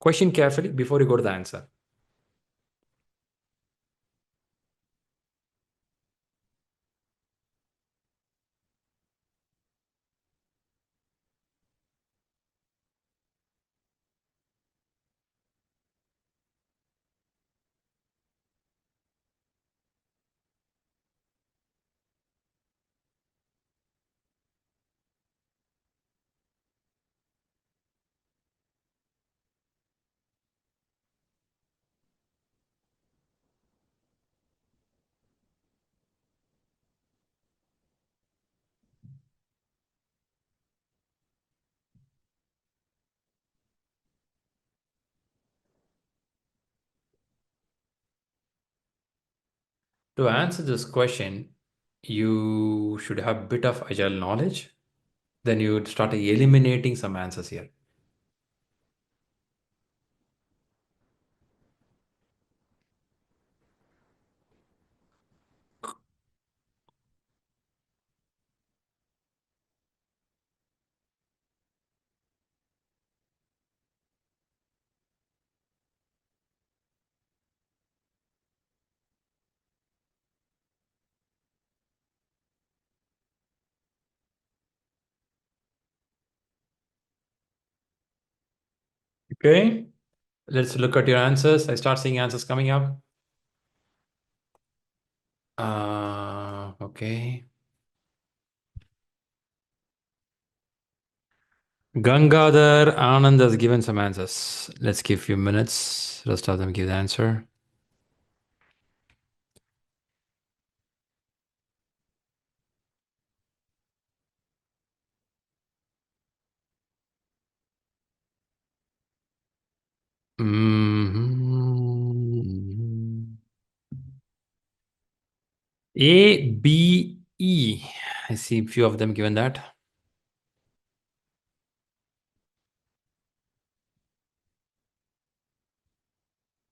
Question carefully before you go to the answer. To answer this question, you should have a bit of agile knowledge. Then you would start eliminating some answers here. Okay, let's look at your answers. I start seeing answers coming up. Okay. Gangadhar Anand has given some answers. Let's give a few minutes. Rest of them give the answer. Mhm. A, B, E. I see a few of them given that.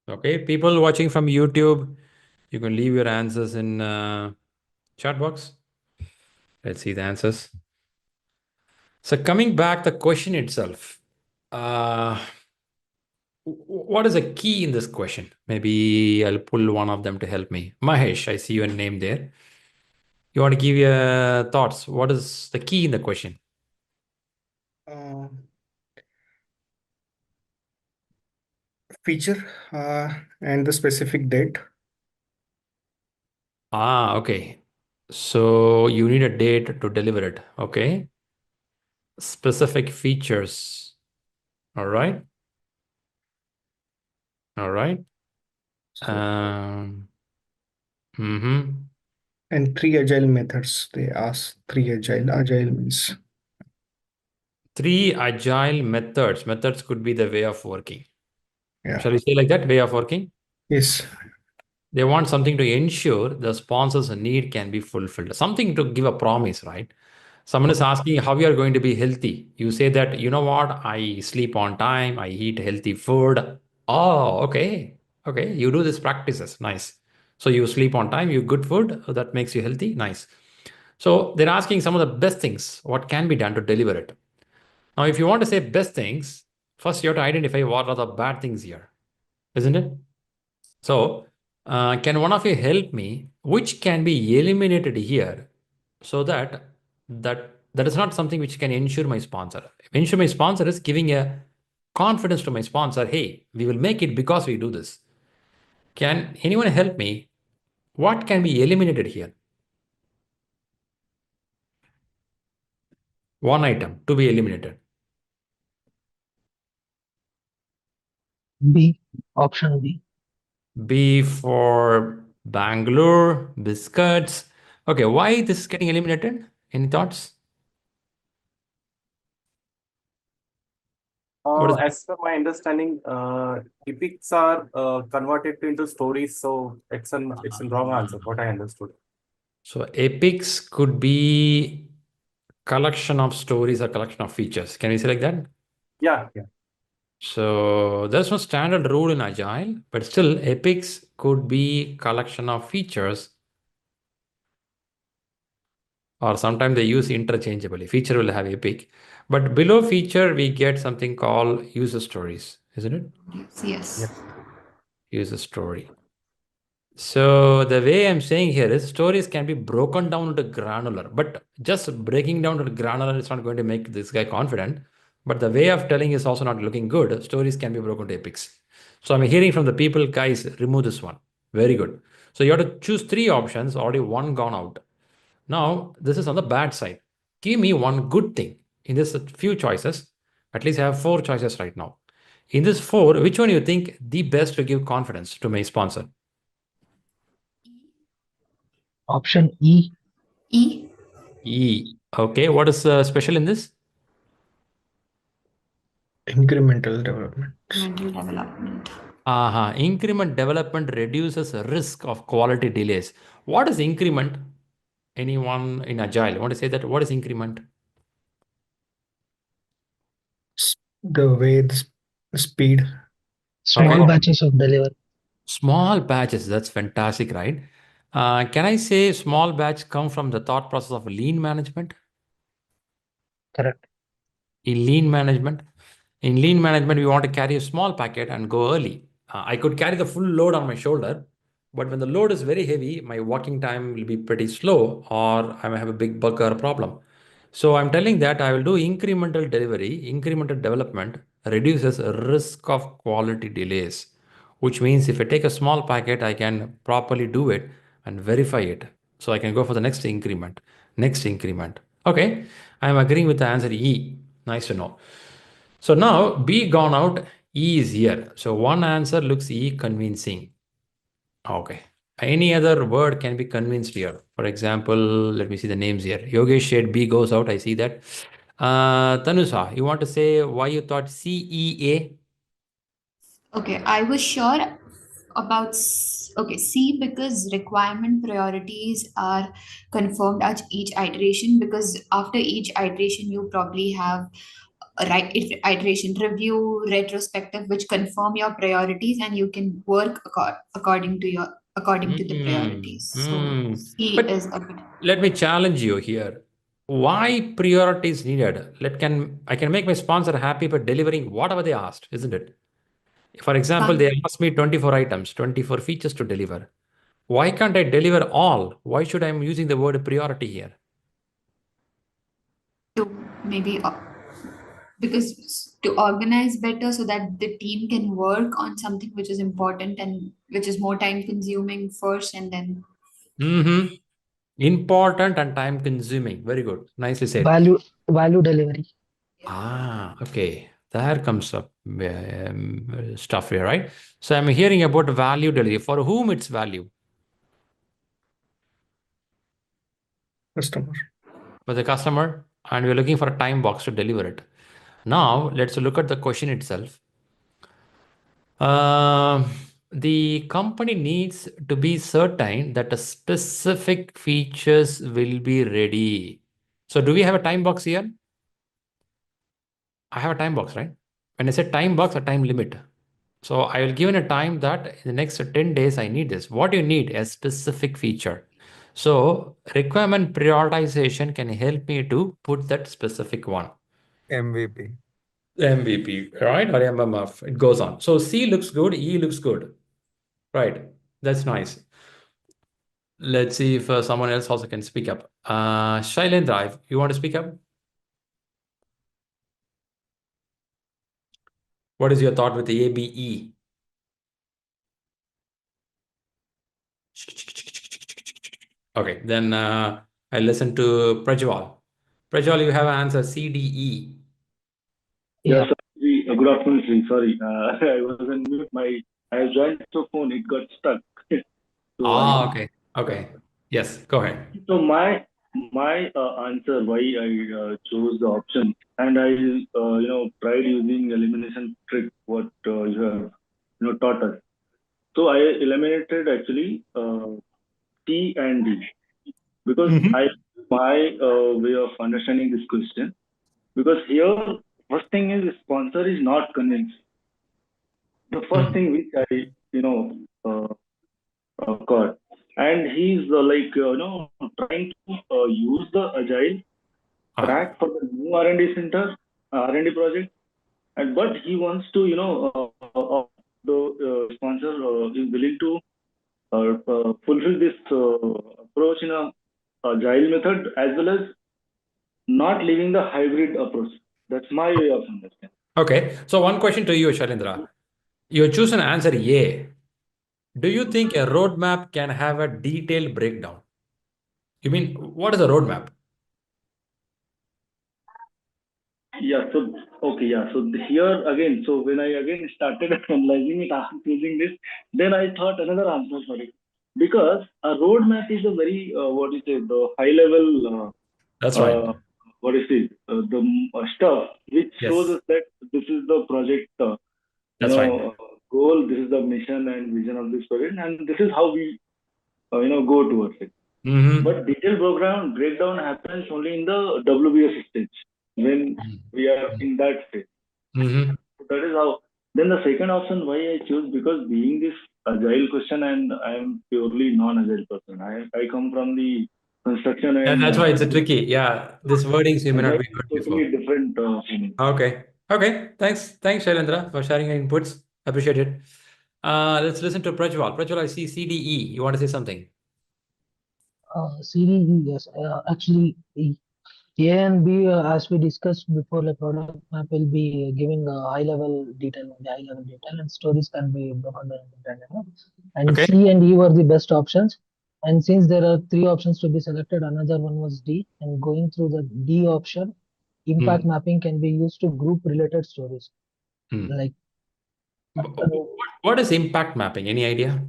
Okay, people watching from YouTube, you can leave your answers in chat box. Let's see the answers. So coming back, the question itself. What is the key in this question? Maybe I'll pull one of them to help me. Mahesh, I see your name there. You want to give your thoughts? What is the key in the question? Uh, Feature and the specific date. Okay. So you need a date to deliver it. Okay. Specific features. All right. All right. So, Mm-hmm. and 3 agile methods. They ask 3 agile. Agile means 3 agile methods. Methods could be the way of working. yeah. Shall we say like that? Way of working? Yes. They want something to ensure the sponsor's need can be fulfilled. Something to give a promise, right? Someone is asking how you are going to be healthy. You say that, you know what, I sleep on time, I eat healthy food. Oh, okay. Okay. You do these practices. Nice. So you sleep on time, you good food, that makes you healthy. Nice. So they're asking some of the best things, what can be done to deliver it. Now, if you want to say best things, first you have to identify what are the bad things here, isn't it? So, can one of you help me? Which can be eliminated here so that that is not something which can ensure my sponsor. Ensure my sponsor is giving a confidence to my sponsor. Hey, we will make it because we do this. Can anyone help me? What can be eliminated here? One item to be eliminated. B. Option B. B for Bangalore, biscuits. Okay, why this is getting eliminated? Any thoughts? What is As per my understanding, epics are converted into stories, so it's a wrong answer. What I understood. So epics could be collection of stories or collection of features. Can we say like that? Yeah, yeah. So there's no standard rule in Agile, but still epics could be collection of features, or sometimes they use interchangeably. Feature will have epic, but below feature we get something called user stories. isn't it? Yes. Yes. Use a story. So the way I'm saying here is stories can be broken down to granular, but just breaking down to granular is not going to make this guy confident. But the way of telling is also not looking good. Stories can be broken to epics. So I'm hearing from the people, guys, remove this one. Very good. So you have to choose three options, already one gone out. Now, this is on the bad side. Give me one good thing. In this few choices, at least I have four choices right now. In this four, which one you think the best to give confidence to my sponsor? Option E. E. E. Okay, what is special in this? Incremental development. Mental development. Increment development reduces risk of quality delays. What is increment? Anyone in Agile want to say that? What is increment? The way the speed. Small Okay. batches of delivery. Small batches, that's fantastic, right? Can I say small batch come from the thought process of lean management? Correct. In lean management, we want to carry a small packet and go early. I could carry the full load on my shoulder, but when the load is very heavy, my walking time will be pretty slow, or I may have a big bug or a problem. So I'm telling that I will do incremental delivery, incremental development reduces risk of quality delays, which means if I take a small packet, I can properly do it and verify it. So I can go for the next increment, next increment. Okay, I'm agreeing with the answer E. Nice to know. So now B gone out, E is here. So one answer looks E convincing. Okay. Any other word can be convinced here. For example, let me see the names here. Yogesh said B goes out. I see that. Tanusa, you want to say why you thought CEA? Okay, I was sure about okay, C, because requirement priorities are confirmed at each iteration, because after each iteration you probably have a iteration review, retrospective, which confirm your priorities, and you can work according to the priorities. So C But is a bit. let me challenge you here. Why priority is needed? I can make my sponsor happy by delivering whatever they asked, isn't it? For example, Can't they asked me 24 items, 24 features to deliver. Why can't I deliver all? Why should I am using the word priority here? to maybe because to organize better so that the team can work on something which is important and which is more time consuming first, and then Mm-hmm. Important and time consuming. Very good. Nicely said. Value delivery. Okay. There comes up stuff here, right? So I'm hearing about value delivery. For whom it's value? Customer. For the customer, and we're looking for a time box to deliver it. Now, let's look at the question itself. The company needs to be certain that the specific features will be ready. So, do we have a time box here? I have a time box, right? When I say time box, a time limit. So, I will given a time that in the next 10 days, I need this. What do you need? A specific feature. So, requirement prioritization can help me to put that specific one. MVP. MVP, right? Or MMF. It goes on. So C looks good, E looks good. Right. That's nice. Let's see if someone else also can speak up. Shailendra, you want to speak up? What is your thought with the ABE? Okay, then I listen to Prajwal. Prajwal, you have an answer CDE. Yeah. Yes, sir. Good afternoon, Shri. Sorry, I was on mute. I joined the phone, it got stuck. So Okay. Okay. Yes, go ahead. so my answer why I chose the option, and I tried using elimination trick what you have taught us. So I eliminated actually C and D because I my way of understanding this question, because here first thing is sponsor is not convinced. The first thing which I uh, got, and he's trying to use the agile Uh-huh. track for the new R&D center, R&D project, and but he wants to, the sponsor is willing to fulfill this approach in a agile method, as well as not leaving the hybrid approach. That's my way of understanding. Okay, so one question to you, Shalindra. You choose an answer A. Do you think a roadmap can have a detailed breakdown? You mean, what is a roadmap? Yeah, so okay, yeah. So here again, so when I again started analyzing it after choosing this, then I thought another answer for it. Because a roadmap is a very what is it, the high level That's right. what is it, the stuff which shows Yes, us that this is the project, that's right. goal, this is the mission and vision of this project, and this is how we go towards it. Mm-hmm. But detailed program breakdown happens only in the WBS stage when we are in that phase. Mm-hmm. That is how. Then the second option why I choose, because being this agile question, and I am purely non-agile person. I come from the construction Yeah, and that's why it's a tricky. Yeah, this wordings you may not agile be is heard before. totally different for me. Okay. Okay. Thanks, Shailendra, for sharing your inputs. Appreciate it. Let's listen to Prajwal. Prajwal, I see CDE. You want to say something? CDE, yes. Actually, A and B, as we discussed before, the product map will be giving a high level detail, and stories can be broken down into that. And Okay. C and E were the best options. And since there are three options to be selected, another one was D. And going through the D option, impact Hmm. mapping can be used to group related stories. Hmm. Like, Wh- uh, What is impact mapping? Any idea?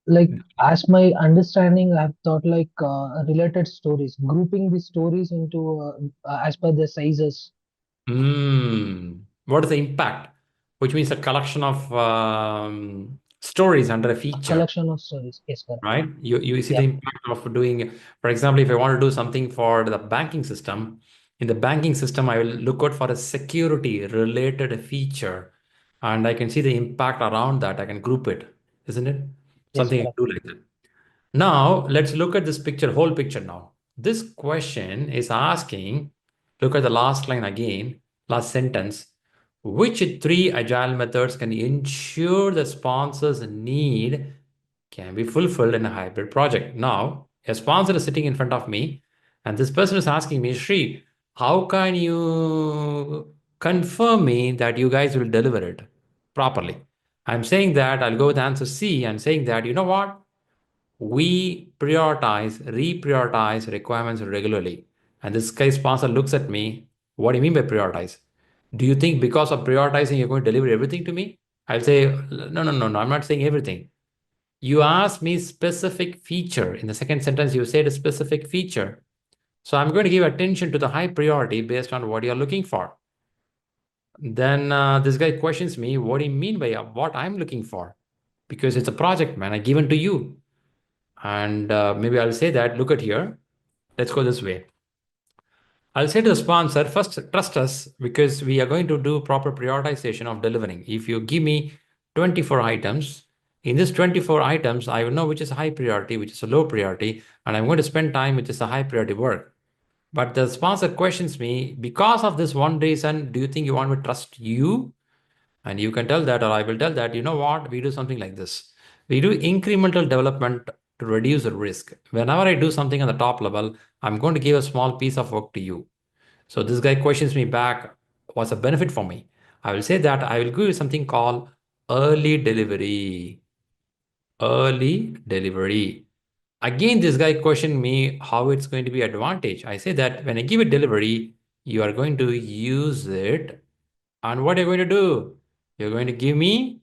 like as my understanding, I've thought like related stories, grouping the stories into as per their sizes. What is the impact? Which means a collection of stories under a A feature, collection of stories. Yes, correct. right? You see the Yep. impact of doing, for example, if I want to do something for the banking system, in the banking system, I will look out for a security related feature, and I can see the impact around that. I can group it, isn't it? Yes, Something I correct. do like that. Now, let's look at this picture, whole picture now. This question is asking, look at the last line again, last sentence. Which three agile methods can ensure the sponsor's need can be fulfilled in a hybrid project? Now, a sponsor is sitting in front of me, and this person is asking me, Shri, how can you confirm me that you guys will deliver it properly? I'm saying that I'll go with answer C. I'm saying that, you know what? We prioritize, reprioritize requirements regularly. And this guy sponsor looks at me. What do you mean by prioritize? Do you think because of prioritizing, you're going to deliver everything to me? I'll say, no, no, no, no. I'm not saying everything. You asked me specific feature. In the second sentence, you said a specific feature. So I'm going to give attention to the high priority based on what you're looking for. Then this guy questions me, what do you mean by what I'm looking for? Because it's a project, man, I given to you. And maybe I'll say that, look at here. Let's go this way. I'll say to the sponsor, first, trust us because we are going to do proper prioritization of delivering. If you give me 24 items, in this 24 items, I will know which is high priority, which is a low priority, and I'm going to spend time which is a high priority work. But the sponsor questions me, because of this one reason, do you think you want me to trust you? And you can tell that, or I will tell that, you know what, we do something like this. We do incremental development to reduce the risk. Whenever I do something on the top level, I'm going to give a small piece of work to you. So this guy questions me back, what's a benefit for me? I will say that I will give you something called early delivery. Early delivery. Again, this guy questioned me how it's going to be advantage. I say that when I give it delivery, you are going to use it. And what are you going to do? You're going to give me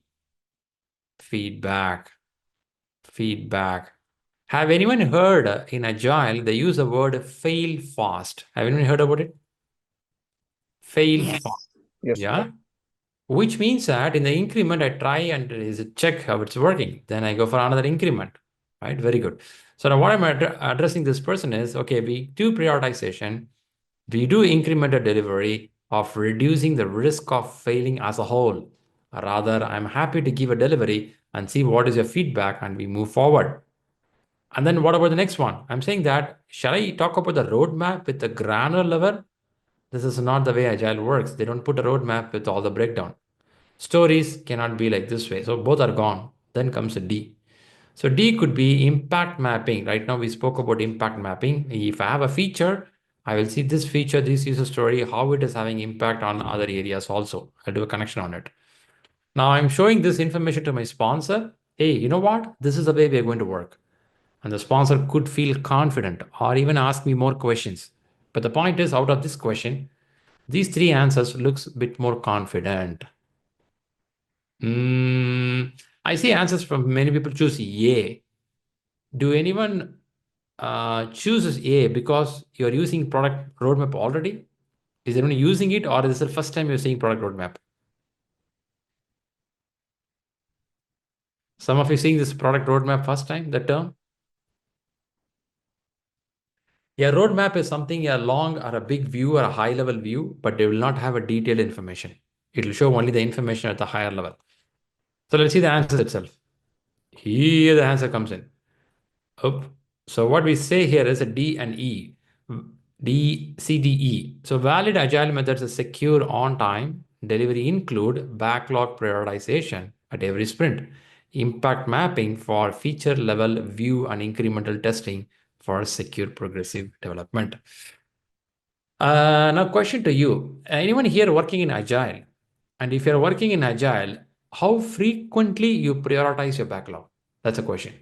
feedback. Feedback. Have anyone heard in Agile, they use the word fail fast? Have anyone heard about it? Fail fast. Yes. Yeah. Which means that in the increment, I try and check how it's working. Then I go for another increment. Right? Very good. So now what I'm addressing this person is, okay, we do prioritization. We do incremental delivery of reducing the risk of failing as a whole. Rather, I'm happy to give a delivery and see what is your feedback and we move forward. And then what about the next one? I'm saying that, shall I talk about the roadmap with the granular level This is not the way Agile works. They don't put a roadmap with all the breakdown. Stories cannot be like this way. So both are gone. Then comes a D. So D could be impact mapping. Right now we spoke about impact mapping. If I have a feature, I will see this feature, this user story, how it is having impact on other areas also. I'll do a connection on it. Now I'm showing this information to my sponsor. Hey, you know what? This is the way we're going to work. And the sponsor could feel confident or even ask me more questions. But the point is, out of this question, these three answers looks a bit more confident. I see answers from many people choose A. Do anyone chooses A because you're using product roadmap already? Is anyone using it, or is this the first time you're seeing product roadmap? Some of you seeing this product roadmap first time, the term? Yeah, roadmap is something a long or a big view or a high level view, but they will not have a detailed information. It will show only the information at the higher level. So let's see the answer itself. Here the answer comes in. Oh, so what we say here is a D and E. D, C, D, E. So valid agile methods are secure on time. Delivery include backlog prioritization at every sprint. Impact mapping for feature level view and incremental testing for secure progressive development. Now question to you. Anyone here working in Agile? And if you're working in Agile, how frequently you prioritize your backlog? That's a question.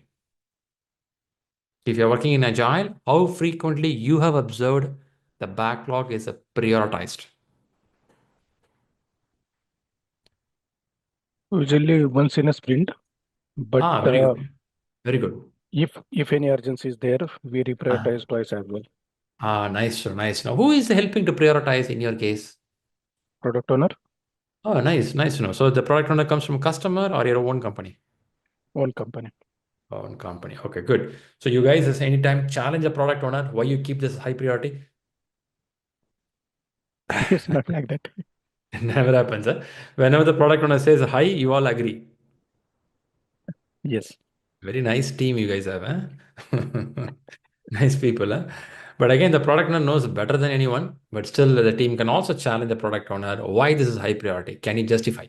If you're working in Agile, how frequently you have observed the backlog is prioritized? Usually once in a sprint, but Very good. Very good. if any urgency is there, we reprioritize twice as well. Nice, sir. Nice. Now, who is helping to prioritize in your case? Product owner, Oh, nice. Nice to know. So the product owner comes from customer or your own company? own company. Own company. Okay, good. So you guys, as anytime challenge a product owner, why you keep this high priority? It's not like that. It never happens. Huh? Whenever the product owner says hi, you all agree. Yes. Very nice team you guys have, huh? Nice people, huh? But again, the product owner knows better than anyone, but still the team can also challenge the product owner why this is high priority. Can he justify?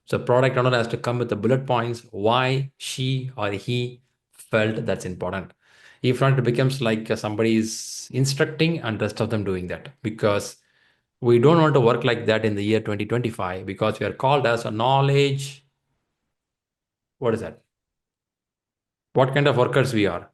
So product owner has to come with the bullet points why she or he felt that's important. If not, it becomes like somebody is instructing and rest of them doing that, because we don't want to work like that in the year 2025, because we are called as a knowledge. What is that? What kind of workers we are?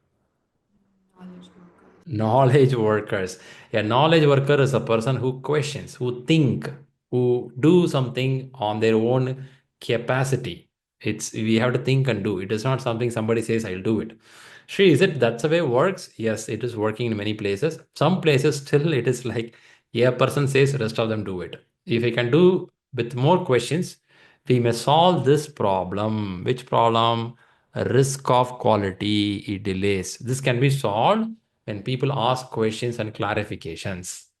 Knowledge workers. A knowledge worker is a person who questions, who think, who do something on their own capacity. It's we have to think and do. It is not something somebody says, I'll do it. Shri, is it that's the way it works? Yes, it is working in many places. Some places still it is like a person says, rest of them do it. If we can do with more questions, we may solve this problem. Which problem? A risk of quality delays. This can be solved when people ask questions and clarifications.